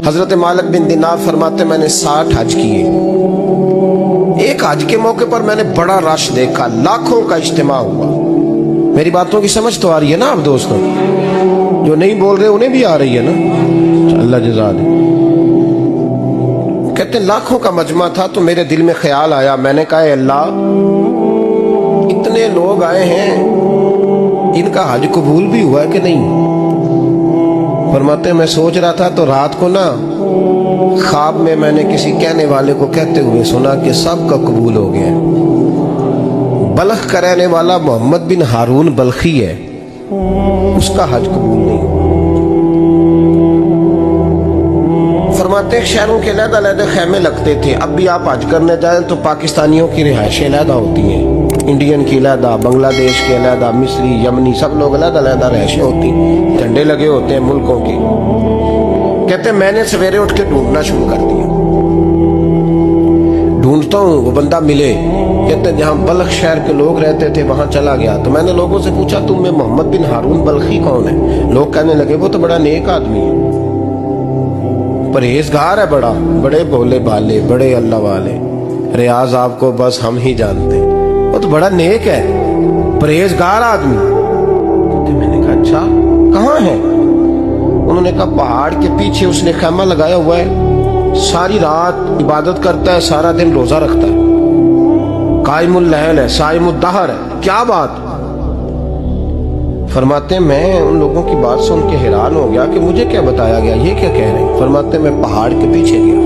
حضرت مالک بن دینار فرماتے میں نے 60 حج کیے. ایک حج کے موقع پر میں نے بڑا رش دیکھا, لاکھوں کا اجتماع ہوا. میری باتوں کی سمجھ تو آ رہی ہے نا آپ دوستوں؟ جو نہیں بول رہے انہیں بھی آ رہی ہے نا؟ اللہ جزا دے. کہتے ہیں لاکھوں کا مجمع تھا تو میرے دل میں خیال آیا, میں نے کہا اے اللہ, اتنے لوگ آئے ہیں, ان کا حج قبول بھی ہوا ہے کہ نہیں؟ فرماتے ہیں میں سوچ رہا تھا تو رات کو نا خواب میں نے کسی کہنے والے کو کہتے ہوئے سنا کہ سب کا قبول ہو گیا. بلخ کا رہنے والا محمد بن ہارون بلخی ہے, اس کا حج قبول نہیں. فرماتے ہیں شہروں کے علیحدہ علیحدہ خیمے لگتے تھے. اب بھی آپ حج کرنے جائیں تو پاکستانیوں کی رہائشیں علیحدہ ہوتی ہیں, انڈین کی علیحدہ, بنگلہ دیش کے علیحدہ, مصری, یمنی, سب لوگ علیحدہ علیحدہ رہائشیں ہوتی ہیں, جھنڈے لگے ہوتے ہیں ملکوں کے. کہتے ہیں میں نے سویرے اٹھ کے ڈھونڈنا شروع کر دیا. ڈھونڈتا ہوں وہ بندہ ملے. کہتے ہیں جہاں بلخ شہر کے لوگ رہتے تھے وہاں چلا گیا تو میں نے لوگوں سے پوچھا تم میں محمد بن ہارون بلخی کون ہے؟ لوگ کہنے لگے وہ تو بڑا نیک آدمی ہے, پرہیزگار ہے, بڑے بولے بالے, بڑے اللہ والے, ریاض آپ کو بس ہم ہی جانتے ہیں, وہ تو بڑا نیک ہے, پرہیزگار آدمی. میں نے کہا اچھا کہاں ہے؟ انہوں نے کہا پہاڑ کے پیچھے اس نے خیمہ لگایا ہوا ہے, ساری رات عبادت کرتا ہے, سارا دن روزہ رکھتا ہے, قائم اللیل ہے, صائم الدہر ہے. کیا بات؟ فرماتے ہیں میں ان لوگوں کی بات سن کے حیران ہو گیا کہ مجھے کیا بتایا گیا, یہ کیا کہہ رہے ہیں. فرماتے ہیں میں پہاڑ کے پیچھے گیا.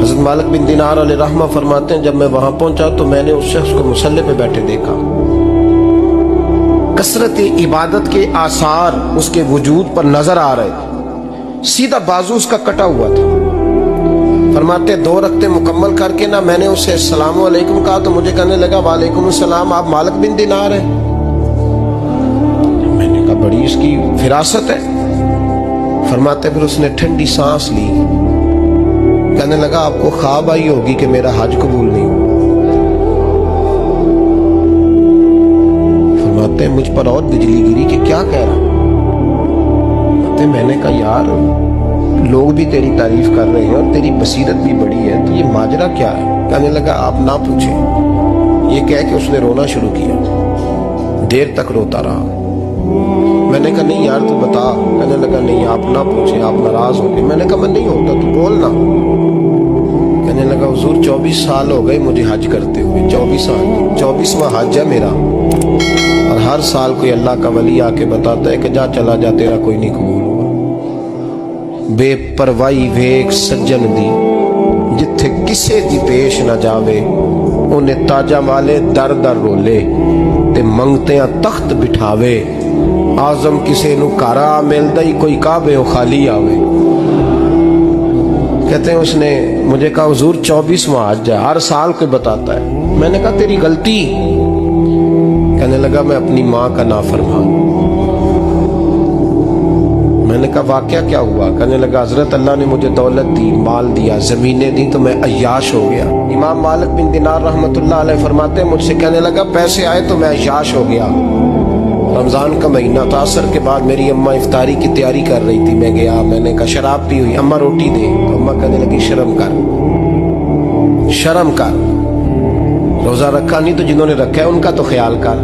حضرت مالک بن دینار علیہ رحمہ فرماتے ہیں جب میں وہاں پہنچا تو میں نے اس شخص کو مصلی پہ بیٹھے دیکھا. کثرت عبادت کے آثار اس کے وجود پر نظر آ رہے تھے. سیدھا بازو اس کا کٹا ہوا تھا. فرماتے 2 رکعتیں مکمل کر کے نا میں نے اسے السلام علیکم کہا تو مجھے کہنے لگا وعلیکم السلام, آپ مالک بن دینار ہیں؟ میں نے کہا بڑی اس کی فراست ہے. فرماتے پھر اس نے ٹھنڈی سانس لی, کہنے لگا آپ کو خواب آئی ہوگی کہ میرا حج قبول نہیں ہوا. فرماتے مجھ پر اور بجلی گری کہ کیا کہہ رہا. میں نے کہا یار لوگ بھی تیری تعریف کر رہے ہیں اور تیری بصیرت بھی بڑی ہے, تو یہ ماجرا کیا ہے؟ کہنے لگا آپ نہ پوچھیں. یہ کہہ کہ اس نے رونا شروع کیا, دیر تک روتا رہا. میں نے کہا نہیں یار تو بتا. کہنے لگا نہیں آپ نہ پوچھیں, آپ ناراض ہو گئے. میں نے کہا میں نہیں ہوتا, تو بولنا. کہنے لگا حضور 24 سال ہو گئے مجھے حج کرتے ہوئے, 24 سال, 24واں حج ہے میرا, اور ہر سال کوئی اللہ کا ولی آ کے بتاتا ہے کہ جا چلا جا تیرا کوئی نہیں قبول ہوگا. بے پروائی ویک سجن دی جتھے کسے دی پیش نہ جاوے, انہیں تاجہ والے در در رولے تے منگتیاں تخت بٹھاوے. آزم کسے نو کارا ملدا ہی کوئی کعبے و خالی آوے. کہتے ہیں اس نے مجھے کہا حضور 24واں حج ہے, ہر سال کوئی بتاتا ہے. میں نے کہا تیری غلطی. کہنے لگا میں اپنی ماں کا نافرمان. میں نے کہا واقعہ کیا ہوا؟ کہنے لگا حضرت اللہ نے مجھے دولت دی, مال دیا, زمینیں دی تو میں عیاش ہو گیا. امام مالک بن دینار رحمت اللہ علیہ فرماتے ہیں مجھ سے کہنے لگا پیسے آئے تو میں عیاش ہو گیا. رمضان کا مہینہ تھا, عصر کے بعد میری اماں افطاری کی تیاری کر رہی تھی. میں گیا, میں نے کہا شراب پی ہوئی, اماں روٹی دے. تو اماں کہنے لگی شرم کر, شرم کر, روزہ رکھا نہیں تو جنہوں نے رکھا ہے ان کا تو خیال کر.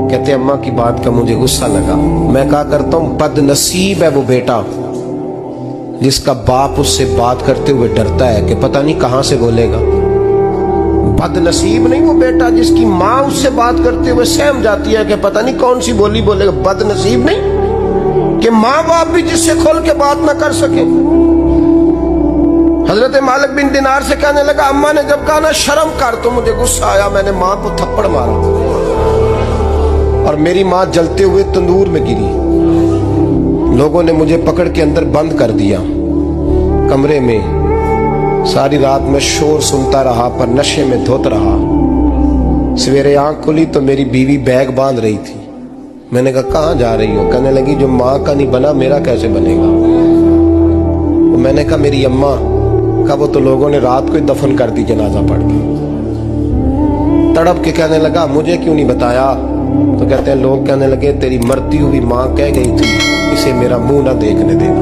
کہتے اماں کی بات کا مجھے غصہ لگا. میں کہا کرتا ہوں بد نصیب ہے وہ بیٹا جس کا باپ اس سے بات کرتے ہوئے ڈرتا ہے کہ پتہ نہیں کہاں سے بولے گا. بد نصیب نہیں وہ بیٹا جس کی ماں اس سے بات کرتے ہوئے سہم جاتی ہے کہ پتہ نہیں کون سی بولی بولے گا. بد نصیب نہیں کہ ماں باپ بھی جس سے کھول کے بات نہ کر سکے. حضرت مالک بن دینار سے کہنے لگا اماں نے جب کہا نا شرم کر تو مجھے غصہ آیا, میں نے ماں کو تھپڑ مارا اور میری ماں جلتے ہوئے تندور میں گری. لوگوں نے مجھے پکڑ کے اندر بند کر دیا کمرے میں. ساری رات میں شور سنتا رہا پر نشے میں دھوت رہا. سویرے آنکھ کھلی تو میری بیوی بیگ باندھ رہی تھی. میں نے کہا کہاں جا رہی ہو؟ کہنے لگی جو ماں کا نہیں بنا میرا کیسے بنے گا. میں نے کہا میری اماں کا وہ تو لوگوں نے رات کو ہی دفن کر دی جنازہ پڑھ کے. تڑپ کے کہنے لگا مجھے کیوں نہیں بتایا؟ تو کہتے ہیں لوگ کہنے لگے تیری مرتی ہوئی ماں کہہ گئی تھی اسے میرا منہ نہ دیکھنے دینا.